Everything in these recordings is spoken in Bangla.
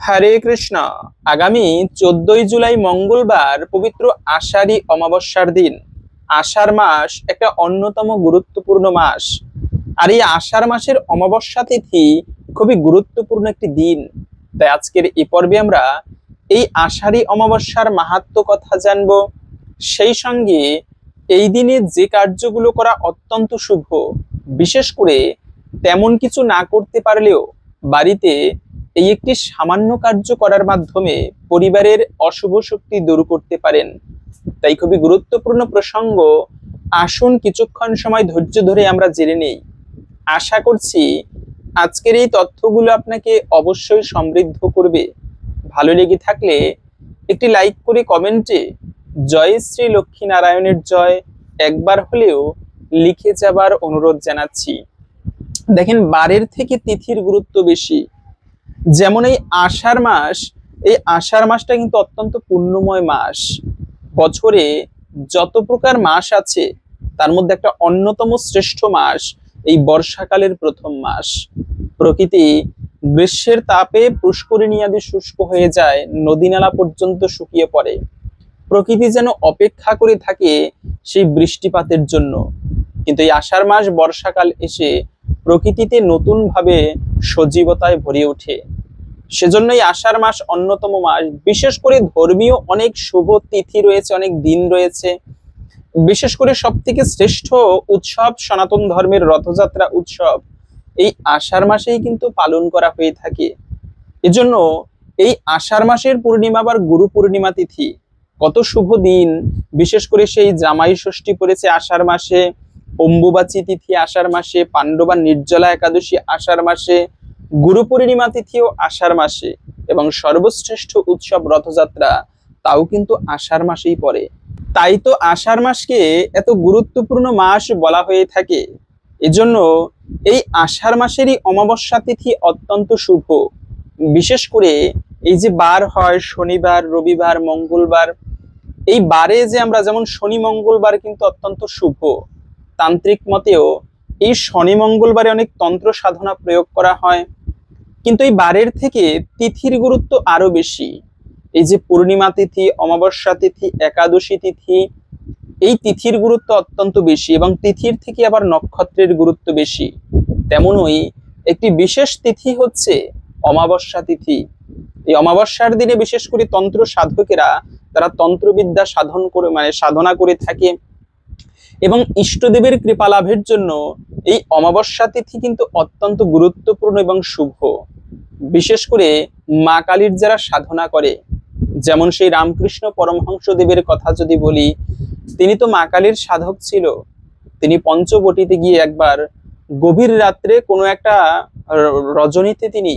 হরে কৃষ্ণ। আগামী 14ই জুলাই মঙ্গলবার পবিত্র আষাঢ়ী অমাবস্যার দিন। আষাঢ় মাস একটা অন্যতম গুরুত্বপূর্ণ মাস। আর এই আষাঢ় মাসের অমাবস্যা তিথি খুবই গুরুত্বপূর্ণ একটি দিন। তাই আজকের এই পর্বে আমরা এই আষাঢ়ী অমাবস্যার মাহাত্ম্য কথা জানবো। সেই সঙ্গে এই দিনে যে কার্যগুলো করা অত্যন্ত শুভ, বিশেষ করে তেমন কিছু না করতে পারলেও বাড়িতে এই একটি সামান্য কার্য করার মাধ্যমে পরিবারের অশুভ শক্তি দূর করতে পারেন। তাই খুবই গুরুত্বপূর্ণ প্রসঙ্গ। আসুন কিছুক্ষণ সময় ধৈর্য ধরে আমরা জেনে নেই। আশা করছি আজকের এই তথ্যগুলো আপনাকে অবশ্যই সমৃদ্ধ করবে। ভালো লেগে থাকলে একটি লাইক করে কমেন্টে জয় শ্রী লক্ষ্মী নারায়ণের জয় একবার হলেও লিখে যাবার অনুরোধ জানাচ্ছি। দেখেন, বারের থেকে তিথির গুরুত্ব বেশি। যেমন এই আষাঢ় মাসটা কিন্তু অত্যন্ত পুণ্যময় মাস। বছরে যত প্রকার মাস আছে তার মধ্যে একটা অন্যতম শ্রেষ্ঠ মাস এই বর্ষাকালের প্রথম মাস। প্রকৃতি গ্রীষ্মের তাপে পুষ্করিণী আদি শুষ্ক হয়ে যায়, নদী নালা পর্যন্ত শুকিয়ে পড়ে। প্রকৃতি যেন অপেক্ষা করে থাকে সেই বৃষ্টিপাতের জন্য। কিন্তু এই আষাঢ় মাস বর্ষাকাল এসে প্রকৃতিতে নতুন ভাবে সজীবতায় ভরে ওঠে। সেজন্যই আষাঢ় মাস অন্যতম মাস। বিশেষ করে ধর্মীয় অনেক শুভ তিথি রয়েছে, অনেক দিন রয়েছে। বিশেষ করে সব থেকে শ্রেষ্ঠ উৎসব সনাতন ধর্মের রথযাত্রা উৎসব এই আষাঢ় মাসেই কিন্তু পালন করা হয়ে থাকে। এজন্য এই আষাঢ় মাসের পূর্ণিমা আবার গুরু পূর্ণিমা তিথি, কত শুভ দিন। বিশেষ করে সেই জামাই ষষ্ঠী পড়েছে আষাঢ় মাসে, অম্বুবাচী তিথি আষাঢ় মাসে, পাণ্ডবা নির্জলা একাদশী আষাঢ় মাসে, গুরু পূর্ণিমা তিথিও আষাঢ় মাসে, এবং সর্বশ্রেষ্ঠ উৎসব রথযাত্রা তাও কিন্তু আষাঢ় মাসেই পড়ে। তাই তো আষাঢ় মাসকে এত গুরুত্বপূর্ণ মাস বলা হয়ে থাকে। এজন্য এই আষাঢ় মাসেরই অমাবস্যা তিথি অত্যন্ত শুভ। বিশেষ করে এই যে বার হয় শনিবার, রবিবার, মঙ্গলবার, এই বারে যে আমরা যেমন শনি মঙ্গলবার কিন্তু অত্যন্ত শুভ। তান্ত্রিক মতেও এই শনি মঙ্গলবারে অনেক তন্ত্র সাধনা প্রয়োগ করা হয়। কিন্তু এই বারের থেকে তিথির গুরুত্ব আরো বেশি। এই যে পূর্ণিমা তিথি, অমাবস্যা তিথি, একাদশী তিথি, এই তিথির গুরুত্ব অত্যন্ত বেশি, এবং তিথির থেকে আবার নক্ষত্রের গুরুত্ব বেশি। তেমনই একটি বিশেষ তিথি হচ্ছে অমাবস্যা তিথি। এই অমাবস্যার দিনে বিশেষ করে তন্ত্র সাধকেরা তারা তন্ত্রবিদ্যা সাধনা করে থাকে, এবং ইষ্টদেবের কৃপা লাভের জন্য এই অমাবস্যা তিথি কিন্তু অত্যন্ত গুরুত্বপূর্ণ এবং শুভ। বিশেষ করে মা কালীর যারা সাধনা করে, যেমন সেই রামকৃষ্ণ পরমহংস দেবের কথা যদি বলি, তিনি তো মা কালীর সাধক ছিল। তিনি পঞ্চবটিতে গিয়ে একবার গভীর রাত্রে কোনো একটা রজনীতে তিনি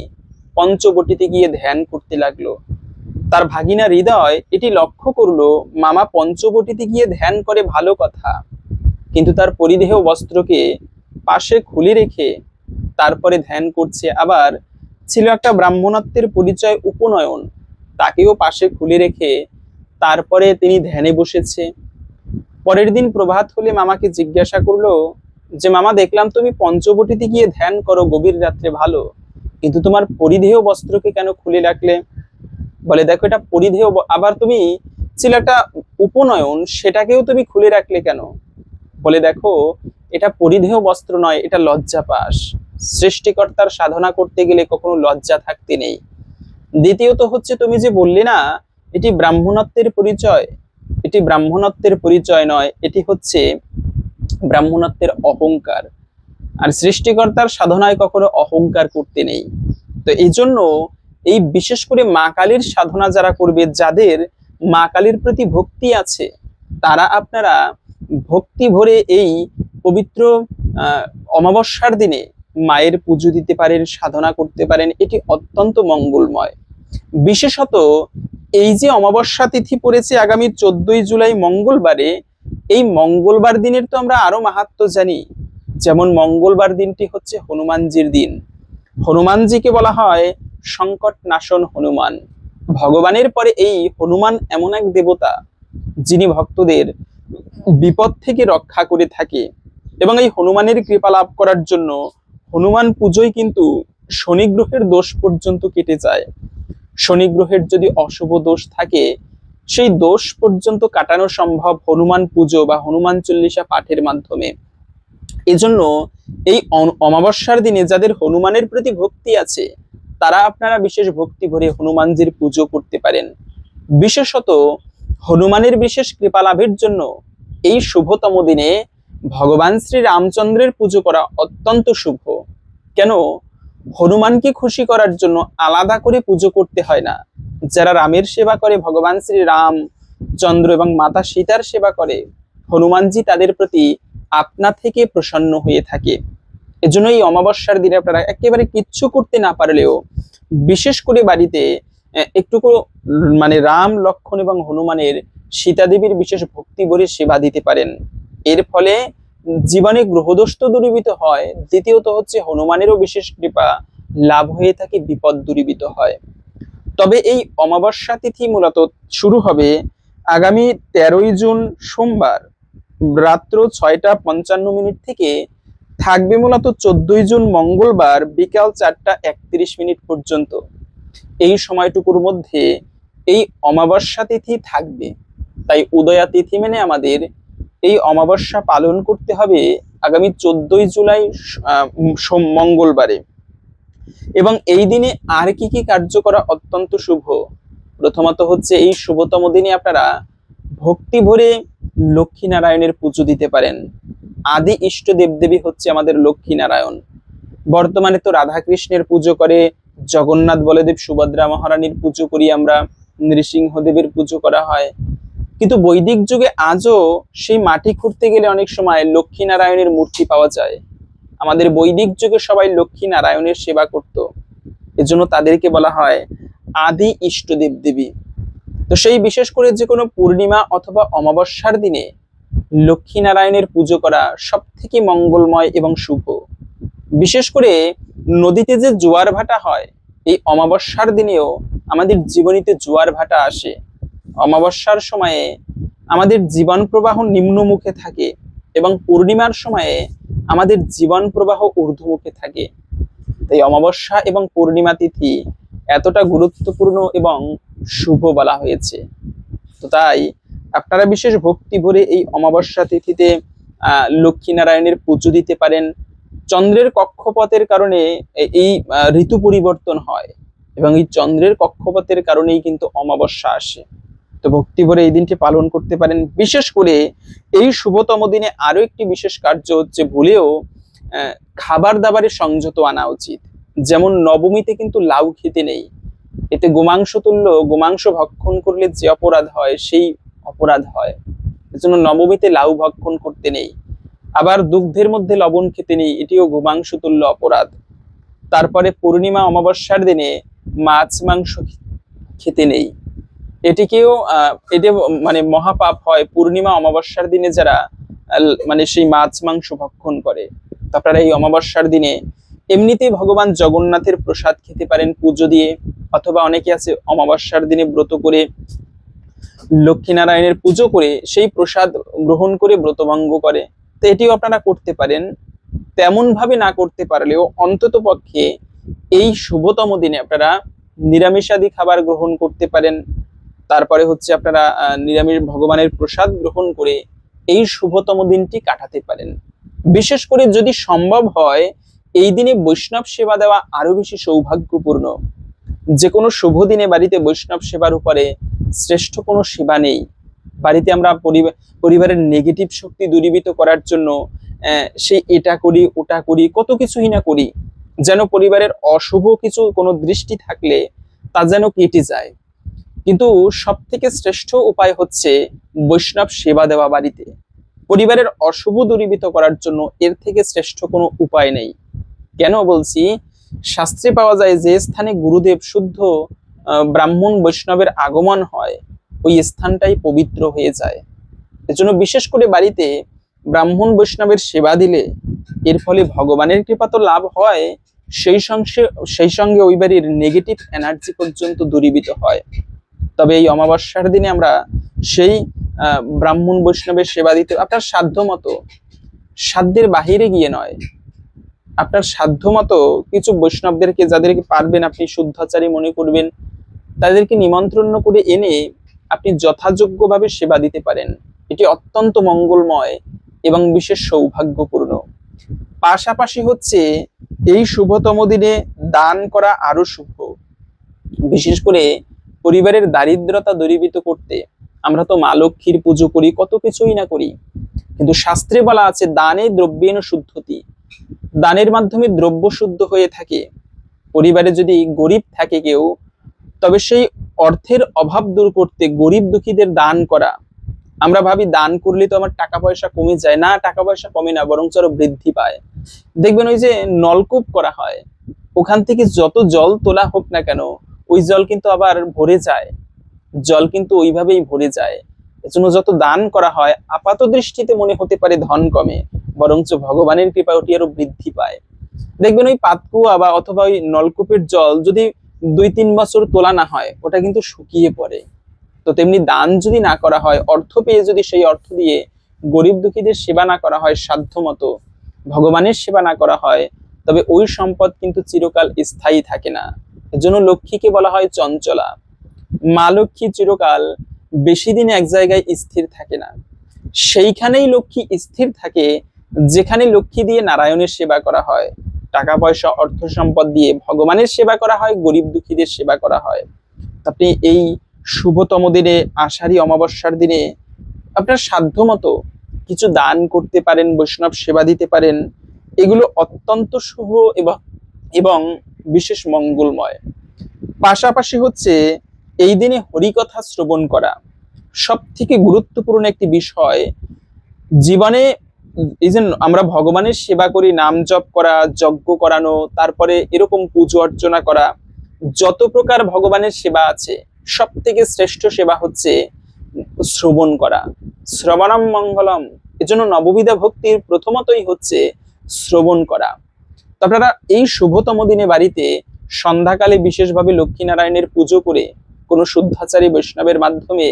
পঞ্চবটিতে গিয়ে ধ্যান করতে লাগলো। তার ভাগিনা হৃদয় এটি লক্ষ্য করলো, মামা পঞ্চবটিতে গিয়ে ধ্যান করে ভালো কথা, কিন্তু তার পরিধেয় বস্ত্রকে পাশে খুলে রেখে তারপরে ধ্যান করছে। আবার ছিল একটা ব্রাহ্মণত্বের পরিচয় উপনয়ন, তাকেও পাশে খুলে রেখে তারপরে তিনি ধ্যানে বসেছে। পরের দিন প্রভাত হলে মামাকে জিজ্ঞাসা করলো যে, মামা দেখলাম তুমি পঞ্চবটিতে গিয়ে ধ্যান করো গভীর রাত্রে, ভালো, কিন্তু তোমার পরিধেয় বস্ত্রকে কেন খুলে রাখলে? বলে, দেখো এটা পরিধেয়, আবার তুমি ছিল একটা উপনয়ন, সেটাকেও তুমি খুলে রাখলে কেন? বলে, দেখো এটা পরিধেয় বস্ত্র নয়, এটা লজ্জাপাশ। সৃষ্টিকর্তার সাধনা করতে গেলে কখনো লজ্জা থাকতে নেই। দ্বিতীয়ত হচ্ছে, তুমি যে বললে না এটি ব্রাহ্মণত্বের পরিচয়, এটি ব্রাহ্মণত্বের পরিচয় নয়, এটি হচ্ছে ব্রাহ্মণত্বের অহংকার। আর সৃষ্টিকর্তার সাধনায় কখনো অহংকার করতে নেই। তো এই জন্য এই বিশেষ করে মা কালীর সাধনা যারা করবে, যাদের মা কালীর প্রতি ভক্তি আছে, তারা আপনারা ভক্তি ভরে এই পবিত্র অমাবস্যার দিনে মায়ের পুজো দিতে পারেন, সাধনা করতে পারেন। এটি অত্যন্ত মঙ্গলময়। বিশেষত এই যে অমাবস্যা তিথি পড়েছে আগামী 14ই জুলাই মঙ্গলবারে, এই মঙ্গলবার দিনের তো আমরা আরো মাহাত্ম্য জানি। যেমন মঙ্গলবার দিনটি হচ্ছে হনুমানজির দিন। হনুমানজিকে বলা হয় সংকট নাশন হনুমান। ভগবানের পরে এই হনুমান এমন এক দেবতা যিনি ভক্তদের বিপদ থেকে রক্ষা করে থাকে, এবং এই হনুমানের কৃপা লাভ করার জন্য হনুমান পুজোয় কিন্তু শনি গ্রহের দোষ পর্যন্ত কেটে যায়। শনি গ্রহের যদি অশুভ দোষ থাকে সেই দোষ পর্যন্ত কাটানো সম্ভব হনুমান পুজো বা হনুমান চল্লিশা পাঠের মাধ্যমে। এজন্য এই অমাবস্যার দিনে যাদের হনুমানের প্রতি ভক্তি আছে তারা আপনারা বিশেষ ভক্তি ভরে হনুমানজির পুজো করতে পারেন। বিশেষত হনুমানের বিশেষ কৃপা লাভের জন্য এই শুভতম দিনে ভগবান শ্রী রামচন্দ্রের পুজো করা অত্যন্ত শুভ। কেন? হনুমানকে খুশি করার জন্য আলাদা করে পুজো করতে হয় না। যারা রামের সেবা করে, ভগবান শ্রী রাম চন্দ্র এবং মাতা সীতার সেবা করে, হনুমানজি তাদের প্রতি আপনা থেকে প্রসন্ন হয়ে থাকে। এজন্য এই অমাবস্যার দিনে আপনারা একেবারে কিচ্ছু করতে না পারলেও বিশেষ করে বাড়িতে একটুকু মানে রাম লক্ষ্মণ এবং হনুমানের সীতা দেবীর বিশেষ ভক্তি ভরে সেবা দিতে পারেন। এর ফলে জীবনে গ্রহদোষ তো দূরীভূত হয়, দ্বিতীয়ত হচ্ছে হনুমানেরও বিশেষ কৃপা লাভ হয়ে থাকে, বিপদ দূরীভূত হয়। তবে এই অমাবস্যা তিথি মূলত শুরু হবে আগামী 13ই জুন সোমবার রাত্র 6টা 55 থেকে থাকবে মূলত 14ই জুন মঙ্গলবার বিকাল 4টা 31 পর্যন্ত। এই সময়টুকুর মধ্যে এই অমাবস্যা তিথি থাকবে। তাই উদয়া তিথি মেনে আমাদের এই অমাবস্যা পালন করতে হবে আগামী 14ই জুলাই মঙ্গলবারে। এবং এই দিনে আর কি কি কার্য করা অত্যন্ত শুভ? প্রথমত হচ্ছে এই শুভতম দিনে আপনারা ভক্তি ভরে লক্ষ্মী নারায়ণের পুজো দিতে পারেন। আদি ইষ্ট দেবদেবী হচ্ছে আমাদের লক্ষ্মী নারায়ণ। বর্তমানে তো রাধা কৃষ্ণের পুজো করে, জগন্নাথ বলদেব সুভদ্রা মহারানীর পুজো করি আমরা, নৃসিংহদেবের পুজো করা হয়। কিন্তু বৈদিক যুগে আজও সেই মাটি খুঁড়তে গেলে অনেক সময় লক্ষ্মী নারায়ণের মূর্তি পাওয়া যায়। আমাদের বৈদিক যুগে সবাই লক্ষ্মী নারায়ণের সেবা করত, এজন্য তাদেরকে বলা হয় আদি ইষ্ট দেবদেবী। তো সেই বিশেষ করে যে কোনো পূর্ণিমা অথবা অমাবস্যার দিনে লক্ষ্মী নারায়ণের পুজো করা সব থেকে মঙ্গলময় এবং শুভ। বিশেষ করে নদীতে যে জোয়ার ভাটা হয়, এই অমাবস্যার দিনেও আমাদের জীবনীতে জোয়ার ভাটা আসে। অমাবস্যার সময়ে আমাদের জীবন প্রবাহ নিম্নমুখে থাকে এবং পূর্ণিমার সময়ে আমাদের জীবন প্রবাহ ঊর্ধ্বমুখে থাকে। তাই অমাবস্যা এবং পূর্ণিমা তিথি এতটা গুরুত্বপূর্ণ এবং শুভ বলা হয়েছে। তো তাই আপনারা বিশেষ ভক্তি ভরে এই অমাবস্যা তিথিতে লক্ষ্মী নারায়ণের পুজো দিতে পারেন। চন্দ্রের কক্ষপথের কারণে এই ঋতু পরিবর্তন হয় এবং এই চন্দ্রের কক্ষপথের কারণেই কিন্তু অমাবস্যা আসে। তো ভক্তি ভরে এই দিনটি পালন করতে পারেন। বিশেষ করে এই শুভতম দিনে আরো একটি বিশেষ কার্য হচ্ছে, ভুলেও খাবার দাবারে সংযত আনা উচিত। যেমন নবমীতে কিন্তু লাউ খেতে নেই, এতে গোমাংস তুল্য, গোমাংস ভক্ষণ করলে যে অপরাধ হয় সেই অপরাধ হয়। এজন্য নবমীতে লাউ ভক্ষণ করতে নেই। আবার দুগ্ধের মধ্যে লবণ খেতে নেই, এটিও গোমাংস তুল্য অপরাধ। তারপরে পূর্ণিমা অমাবস্যার দিনে মাছ মাংস খেতে নেই, এটিকেও এটা মানে মহাপাপ হয়। পূর্ণিমা অমাবস্যার দিনে যারা মানে সেই মাছ মাংস ভক্ষণ করে, আপনারা এই অমাবস্যার দিনে এমনিতেই ভগবান জগন্নাথের প্রসাদ খেতে পারেন পুজো দিয়ে, অথবা অনেকে আছে অমাবস্যার দিনে ব্রত করে লক্ষ্মী নারায়ণের পুজো করে সেই প্রসাদ গ্রহণ করে ব্রতভঙ্গ করে। তো এটিও আপনারা করতে পারেন। তেমন ভাবে না করতে পারলেও অন্তত পক্ষে এই শুভতম দিনে আপনারা নিরামিষাদি খাবার গ্রহণ করতে পারেন। তারপরে হচ্ছে আপনারা নিরামিষ ভগবানের প্রসাদ গ্রহণ করে এই শুভতম দিনটি কাটাতে পারেন। বিশেষ করে যদি সম্ভব হয় এই দিনে বৈষ্ণব সেবা দেওয়া আরো বেশি সৌভাগ্যপূর্ণ। যে কোনো শুভ দিনে বাড়িতে বৈষ্ণব সেবার উপরে শ্রেষ্ঠ কোনো সেবা নেই। বাড়িতে আমরা পরিবারের নেগেটিভ শক্তি দূরীভূত করার জন্য সেই এটা করি ওটা করি, কত কিছুই না করি, যেন পরিবারের অশুভ কিছু কোনো দৃষ্টি থাকলে তা যেন কেটে যায়। কিন্তু সব থেকে শ্রেষ্ঠ উপায় হচ্ছে বৈষ্ণব সেবা দেওয়া বাড়িতে, পরিবারের অশুভ দূরীভূত করার জন্য এর থেকে শ্রেষ্ঠ কোনো উপায় নেই। কেন বলছি? শাস্ত্রে পাওয়া যায় যে স্থানে গুরুদেব শুদ্ধ ব্রাহ্মণ বৈষ্ণবের আগমন হয় ওই স্থানটাই পবিত্র হয়ে যায়। এজন্য বিশেষ করে বাড়িতে ব্রাহ্মণ বৈষ্ণবের সেবা দিলে এর ফলে ভগবানের কৃপা তো লাভ হয়, সেই সঙ্গে ওই বাড়ির নেগেটিভ এনার্জি পর্যন্ত দূরীভূত হয়। তবে এই অমাবস্যার দিনে আমরা সেই ব্রাহ্মণ বৈষ্ণবের সেবা দিতে আপনার সাধ্য মতো, সাধ্যের বাহিরে গিয়ে নয়, আপনার সাধ্য মতো কিছু বৈষ্ণবদেরকে, যাদেরকে পারবেন আপনি শুদ্ধাচারী মনে করবেন, তাদেরকে নিমন্ত্রণ করে এনে আপনি যথাযোগ্যভাবে সেবা দিতে পারেন। এটি অত্যন্ত মঙ্গলময় এবং বিশেষ সৌভাগ্যপূর্ণ। পাশাপাশি হচ্ছে এই শুভতম দিনে দান করা আরো শুভ। বিশেষ করে পরিবারের দারিদ্রতা দূরীভূত করতে আমরা তো মা লক্ষ্মীর পুজো করি, কত কিছুই না করি, কিন্তু শাস্ত্রে বলা আছে দানে দ্রব্যেন শুদ্ধতি, দানের মাধ্যমে দ্রব্য শুদ্ধ হয়ে থাকে। পরিবারে যদি গরিব থাকে কেউ, তবে সেই অর্থের অভাব দূর করতে গরিব দুঃখীদের দান করা। আমরা ভাবি দান করলে তো আমার টাকা পয়সা কমে যায়, না, টাকা পয়সা কমে না, বরং আরো বৃদ্ধি পায়। দেখবেন ওই যে নলকূপ করা হয়, ওখান থেকে যত জল তোলা হোক না কেন, ওই জল কিন্তু আবার ভরে যায়, জল কিন্তু ওইভাবেই ভরে যায়। এজন্য যত দান করা হয় আপাত দৃষ্টিতে মনে হতে পারে ধন কমে, বরঞ্চ ভগবানের কৃপায় ওটি আরো বৃদ্ধি পায়। দেখবেন ওই পাতকুয়া বা অথবা ওই নলকূপের জল যদি 2-3 বছর তোলা না হয়, ওটা কিন্তু শুকিয়ে পড়ে। তো তেমনি দান যদি না করা হয়, অর্থ পেয়ে যদি সেই অর্থ দিয়ে গরিব দুঃখীদের সেবা না করা হয়, সাধ্য মতো ভগবানের সেবা না করা হয়, তবে ওই সম্পদ কিন্তু চিরকাল স্থায়ী থাকে না। এজন্য লক্ষ্মীকে বলা হয় চঞ্চলা। মা লক্ষ্মী চিরকাল বেশি দিন এক জায়গায় স্থির থাকে না। সেইখানেই লক্ষ্মী স্থির থাকে যেখানে লক্ষ্মী দিয়ে নারায়ণের সেবা করা হয়, টাকা পয়সা অর্থ সম্পদ দিয়ে ভগবানের সেবা করা হয়, গরিব দুঃখীদের সেবা করা হয়। আপনি এই শুভতম দিনে, আষাঢ়ী অমাবস্যার দিনে আপনার সাধ্য মতো কিছু দান করতে পারেন, বৈষ্ণব সেবা দিতে পারেন। এগুলো অত্যন্ত শুভ এবং বিশেষ মঙ্গলময়। পাশাপাশি হচ্ছে এই দিনে হরিকথা শ্রবণ করা সব থেকে গুরুত্বপূর্ণ একটি বিষয় জীবনে। এই যে আমরা ভগবানের সেবা করি, নাম জপ করা, যজ্ঞ করানো, তারপরে এরকম পুজো অর্চনা করা, যত প্রকার ভগবানের সেবা আছে, সব থেকে শ্রেষ্ঠ সেবা হচ্ছে শ্রবণ করা। শ্রবণম মঙ্গলম। এজন্য নববিধা ভক্তির প্রথমতই হচ্ছে শ্রবণ করা। তো আপনারা এই শুভতম দিনে বাড়িতে সন্ধ্যাকালে বিশেষভাবে লক্ষ্মীনারায়ণের পুজো করে কোনো শুদ্ধাচারী বৈষ্ণবের মাধ্যমে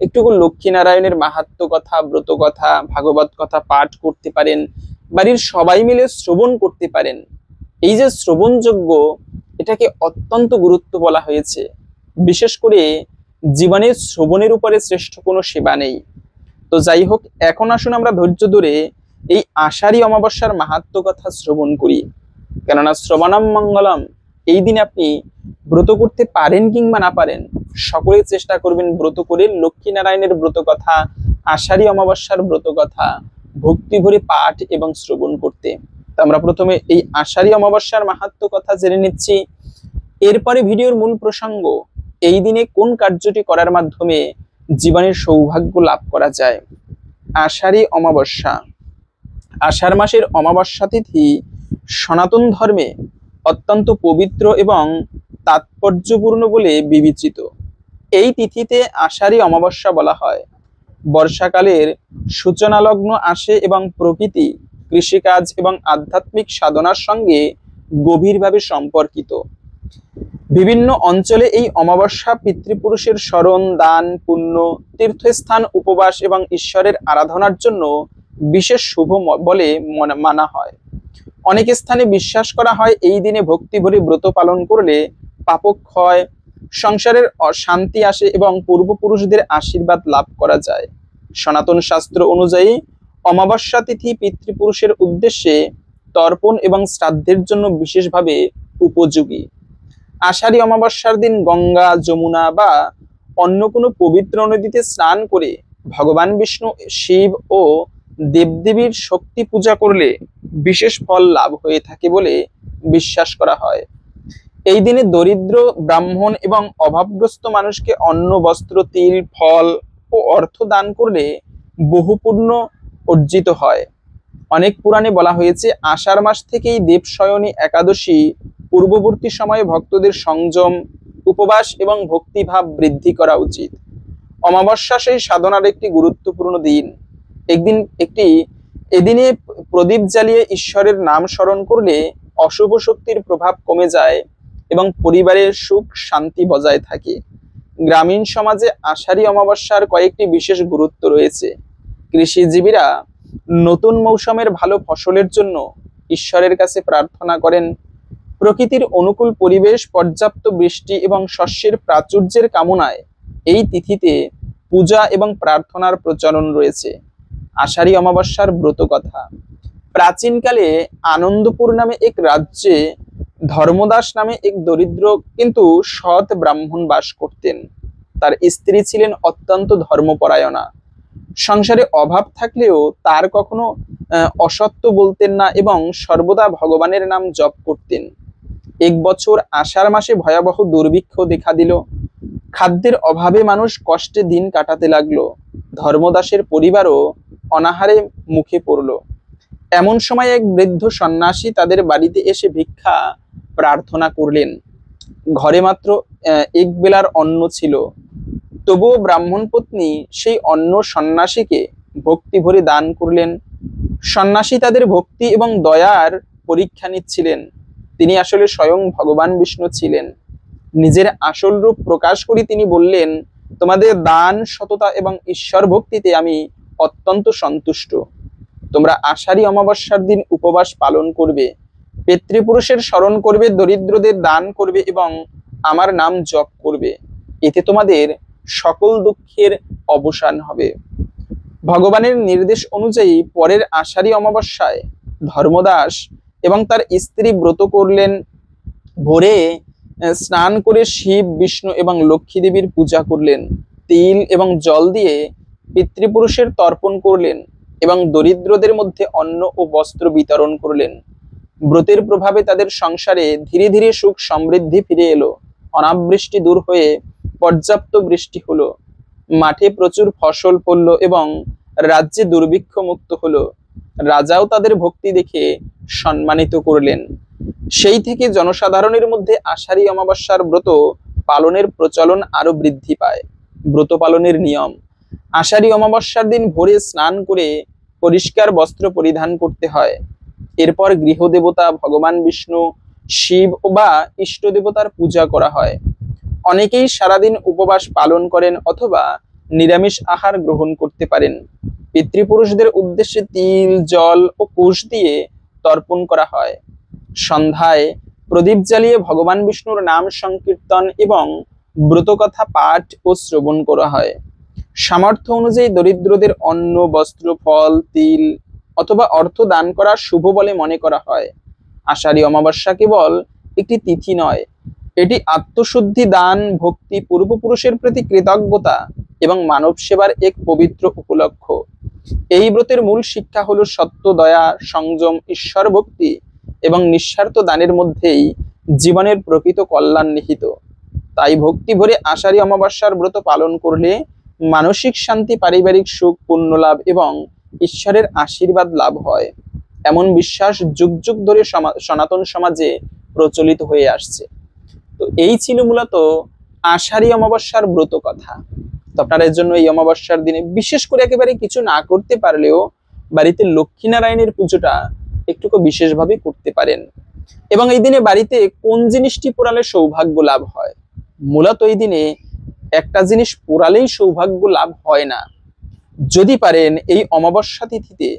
একটু লক্ষ্মীনারায়ণের মাহাত্ম্য কথা, ব্রত কথা, ভাগবত কথা পাঠ করতে পারেন, বাড়ির সবাই মিলে শ্রবণ করতে পারেন। এই যে শ্রবণযোগ্য, এটাকে অত্যন্ত গুরুত্ব বলা হয়েছে। বিশেষ করে জীবনে শ্রবণের উপরে শ্রেষ্ঠ কোনো সেবা নেই। তো যাই হোক, এখন আসুন আমরা ধৈর্য ধরে এই আষাঢ়ী অমাবস্যার মাহাত্ম্য কথা শ্রবণ করি। কেননা শ্রবণম মঙ্গলম, এই দিন আপনি ব্রত করতে পারেন কিংবা না পারেন, সকলেই চেষ্টা করবেন ব্রত করে লক্ষ্মীনারায়ণের ব্রত কথা, আষাঢ়ী অমাবস্যার ব্রত কথা ভক্তি ভরে পাঠ এবং শ্রবণ করতে। তো আমরা প্রথমে এই আষাঢ়ী অমাবস্যার মাহাত্ম্য কথা জেনে নিচ্ছি। এরপরে ভিডিওর মূল প্রসঙ্গ, এই দিনে কোন কার্যটি করার মাধ্যমে জীবনের সৌভাগ্য লাভ করা যায়। আষাঢ়ী অমাবস্যা, আষাঢ় মাসের অমাবস্যা তিথি সনাতন ধর্মে অত্যন্ত পবিত্র এবং তাৎপর্যপূর্ণ বলে বিবেচিত। এই তিথিতে আষাঢ়ী অমাবস্যা বলা হয়। বর্ষাকালের সূচনা লগ্ন আসে এবং প্রকৃতি কৃষিকাজ এবং আধ্যাত্মিক সাধনার সঙ্গে গভীরভাবে সম্পর্কিত। বিভিন্ন অঞ্চলে এই অমাবস্যা পিতৃপুরুষের স্মরণ, দান, পুণ্য, তীর্থস্থান, উপবাস এবং ঈশ্বরের আরাধনার জন্য বিশেষ শুভ বলে মানা হয়। অনেক স্থানে বিশ্বাস করা হয় এই দিনে ভক্তি ভরে ব্রত পালন করলে পাপক্ষয়, সংসারের শান্তি আসে এবং পূর্বপুরুষদের আশীর্বাদ লাভ করা যায়। সনাতন শাস্ত্র অনুযায়ী অমাবস্যা তিথি পিতৃপুরুষের উদ্দেশ্যে তর্পণ এবং শ্রাদ্ধের জন্য বিশেষভাবে উপযোগী। আষাঢ়ী অমাবস্যার দিন গঙ্গা, যমুনা বা অন্য কোনো পবিত্র নদীতে স্নান করে ভগবান বিষ্ণু, শিব ও দেবদেবীর শক্তি পূজা করলে বিশেষ ফল লাভ হয়ে থাকে বলে বিশ্বাস করা হয়। এই দিনে দরিদ্র, ব্রাহ্মণ এবং অভাবগ্রস্ত মানুষকে অন্ন, বস্ত্র, তিল, ফল ও অর্থ দান করলে বহু পুণ্য অর্জিত হয়। অনেক পুরাণে বলা হয়েছে আষাঢ় মাস থেকেই দেবশয়নী একাদশী পূর্ববর্তী সময়ে ভক্তদের সংযম, উপবাস এবং ভক্তিভাব বৃদ্ধি করা উচিত। অমাবস্যা সেই সাধনার একটি গুরুত্বপূর্ণ দিন। এদিনে প্রদীপ জ্বালিয়ে ঈশ্বরের নাম স্মরণ করলে অশুভ শক্তির প্রভাব কমে যায় এবং পরিবারের সুখ শান্তি বজায় থাকে। গ্রামীণ সমাজে আষাঢ়ী অমাবস্যার কয়েকটি বিশেষ গুরুত্ব রয়েছে। কৃষিজীবীরা নতুন মৌসুমের ভালো ফসলের জন্য ঈশ্বরের কাছে প্রার্থনা করেন। প্রকৃতির অনুকূল পরিবেশ, পর্যাপ্ত বৃষ্টি এবং শস্যের প্রাচুর্যের কামনায় এই তিথিতে পূজা এবং প্রার্থনার প্রচলন রয়েছে। আষাঢ়ী অমাবস্যার ব্রত কথা। প্রাচীনকালে আনন্দপুর নামে এক রাজ্যে ধর্মদাস নামে এক দরিদ্র কিন্তু সৎ ব্রাহ্মণ বাস করতেন। তার স্ত্রী ছিলেন অত্যন্ত ধর্মপরায়ণা। সংসারে অভাব থাকলেও তার কখনো অসত্য বলতেন না এবং সর্বদা ভগবানের নাম জপ করতেন। এক বছর আষাঢ় মাসে ভয়াবহ দুর্ভিক্ষ দেখা দিল। খাদ্যের অভাবে মানুষ কষ্টে দিন কাটাতে লাগলো। ধর্মদাসের পরিবারও অনাহারে মুখে পড়ল। এমন সময় এক বৃদ্ধ সন্ন্যাসী তাদের বাড়িতে এসে ভিক্ষা প্রার্থনা করলেন। ঘরে মাত্র এক বেলার অন্ন ছিল, তবুও ব্রাহ্মণ পত্নী সেই অন্ন সন্ন্যাসীকে ভক্তি ভরে দান করলেন। সন্ন্যাসী তাদের ভক্তি এবং দয়ার পরীক্ষা নিচ্ছিলেন। তিনি আসলে স্বয়ং ভগবান বিষ্ণু ছিলেন। নিজের আসল রূপ প্রকাশ করে তিনি বললেন, তোমাদের দান, সততা এবং ঈশ্বর ভক্তিতে আমি অত্যন্ত সন্তুষ্ট। তোমরা আষাঢ়ী অমাবস্যার দিন উপবাস পালন করবে, পিতৃপুরুষের স্মরণ করবে, দরিদ্রদের দান করবে এবং আমার নাম জপ করবে। এতে তোমাদের সকল দুঃখের অবসান হবে। ভগবানের নির্দেশ অনুযায়ী পরের আষাঢ়ী অমাবস্যায় ধর্মদাস এবং তার স্ত্রী ব্রত করলেন। ভোরে স্নান করে শিব, বিষ্ণু এবং লক্ষ্মী দেবীর পূজা করলেন। তিল এবং জল দিয়ে পিতৃপুরুষের তর্পণ করলেন এবং দরিদ্রদের মধ্যে অন্ন ও বস্ত্র বিতরণ করলেন। ব্রতের প্রভাবে তাদের সংসারে ধীরে ধীরে সুখ সমৃদ্ধি ফিরে এলো। অনাবৃষ্টি দূর হয়ে পর্যাপ্ত বৃষ্টি হলো, মাঠে প্রচুর ফসল ফলল এবং রাজ্যে দুর্ভিক্ষ মুক্ত হলো। রাজাও তাদের ভক্তি দেখে সম্মানিত করলেন। সেই থেকে জনসাধারণের মধ্যে আষাঢ়ী অমাবস্যার ব্রত পালনের প্রচলন আরো বৃদ্ধি পায়। ব্রত পালনের নিয়ম: আষাঢ়ী অমাবস্যার দিন ভোরে স্নান করে পরিষ্কার বস্ত্র পরিধান করতে হয়। এরপর গৃহদেবতা ভগবান বিষ্ণু, শিব বা ইষ্ট দেবতার পূজা করা হয়। অনেকেই সারাদিন উপবাস পালন করেন অথবা নিরামিষ আহার গ্রহণ করতে পারেন। পিতৃপুরুষদের উদ্দেশ্যে তিল, জল ও কুশ দিয়ে তর্পণ করা হয়। সন্ধ্যায় প্রদীপ জ্বালিয়ে ভগবান বিষ্ণুর নাম সংকীর্তন এবং ব্রতকথা পাঠ ও শ্রবণ করা হয়। সামর্থ্য অনুযায়ী দরিদ্রদের অন্ন, বস্ত্র, ফল, তিল অথবা অর্থ দান করা শুভ বলে মনে করা হয়। আষাঢ়ী অমাবস্যা কেবল একটি তিথি নয়, এটি আত্মশুদ্ধি, দান, ভক্তি, পূর্বপুরুষের প্রতি কৃতজ্ঞতা এবং মানব সেবার এক পবিত্র উপলক্ষ। এই ব্রতের মূল শিক্ষা হলো সত্য, দয়া, সংযম, ঈশ্বর ভক্তি এবং নিঃস্বার্থ দানের মধ্যেই জীবনের প্রকৃত কল্যাণ নিহিত। তাই ভক্তি ভরে আষাঢ়ী অমাবস্যার ব্রত পালন করলে মানসিক শান্তি, পারিবারিক সুখ, পুণ্য লাভ এবং ঈশ্বরের আশীর্বাদ লাভ হয়, এমন বিশ্বাস যুগ যুগ ধরে সনাতন সমাজে প্রচলিত হয়ে আসছে। তো এই ছিল মূলত আষাঢ়ী অমাবস্যার ব্রত কথা। তো আপনারা এর জন্য এই অমাবস্যার দিনে বিশেষ করে একেবারে কিছু না করতে পারলেও বাড়িতে লক্ষ্মীনারায়ণের পুজোটা একটুকু বিশেষভাবে করতে পারেন। এবং এই দিনে বাড়িতে কোন জিনিসটি পোড়ালে সৌভাগ্য লাভ হয়? মূলত এই দিনে একটা জিনিস পোড়ালেই সৌভাগ্য লাভ হয় না। যদি পারেন এই অমাবস্যা তিথিতে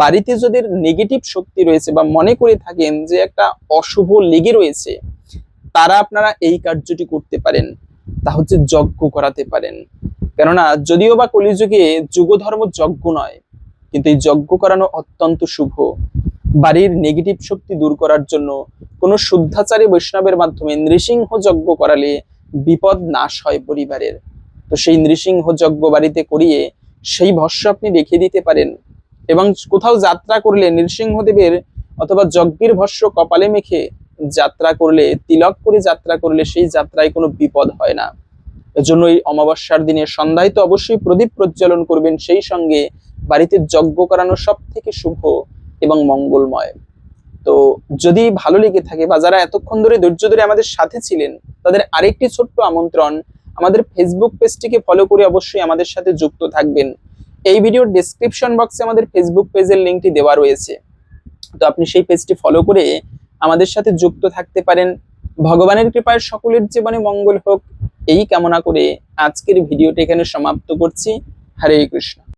বাড়িতে যাদের নেগেটিভ শক্তি রয়েছে বা মনে করে থাকেন যে একটা অশুভ লেগে রয়েছে, তারা আপনারা এই কার্যটি করতে পারেন, তা হচ্ছে যজ্ঞ করাতে পারেন। কেননা যদিও বা কলিযুগে যুগধর্ম যজ্ঞ নয়, কিন্তু এই যজ্ঞ করানো অত্যন্ত শুভ। বাড়ির নেগেটিভ শক্তি দূর করার জন্য কোনো শুদ্ধাচারী বৈষ্ণবের মাধ্যমে নৃসিংহ যজ্ঞ করালে বিপদ নাশ হয় পরিবারের। তো সেই নৃসিংহ যজ্ঞ বাড়িতে করিয়ে সেই ভস্য আপনি রেখে দিতে পারেন এবং কোথাও যাত্রা করলে নৃসিংহদেবের অথবা যজ্ঞের ভস্য কপালে মেখে যাত্রা করলে, তিলক করে যাত্রা করলে সেই যাত্রায় কোনো বিপদ হয় না। এজন্য এই অমাবস্যার দিনে সন্ধ্যায় তো অবশ্যই প্রদীপ প্রজ্বলন করবেন, সেই সঙ্গে বাড়িতে যজ্ঞ করানো সব থেকে শুভ এবং মঙ্গলময়। তো যদি ভালো লেগে থাকে বা যারা এতক্ষণ ধরে ধৈর্য ধরে আমাদের সাথে ছিলেন, তাদের আরেকটি ছোট্ট আমন্ত্রণ, আমাদের ফেসবুক পেজটিকে ফলো করে অবশ্যই আমাদের সাথে যুক্ত থাকবেন। এই ভিডিওর ডেসক্রিপশন বক্সে আমাদের ফেসবুক পেজের লিঙ্কটি দেওয়া রয়েছে, তো আপনি সেই পেজটি ফলো করে আমাদের সাথে যুক্ত থাকতে পারেন। ভগবানের কৃপায় সকলের জীবনে মঙ্গল হোক, এই কামনা করে আজকের ভিডিওটি এখানে সমাপ্ত করছি। হরে কৃষ্ণ।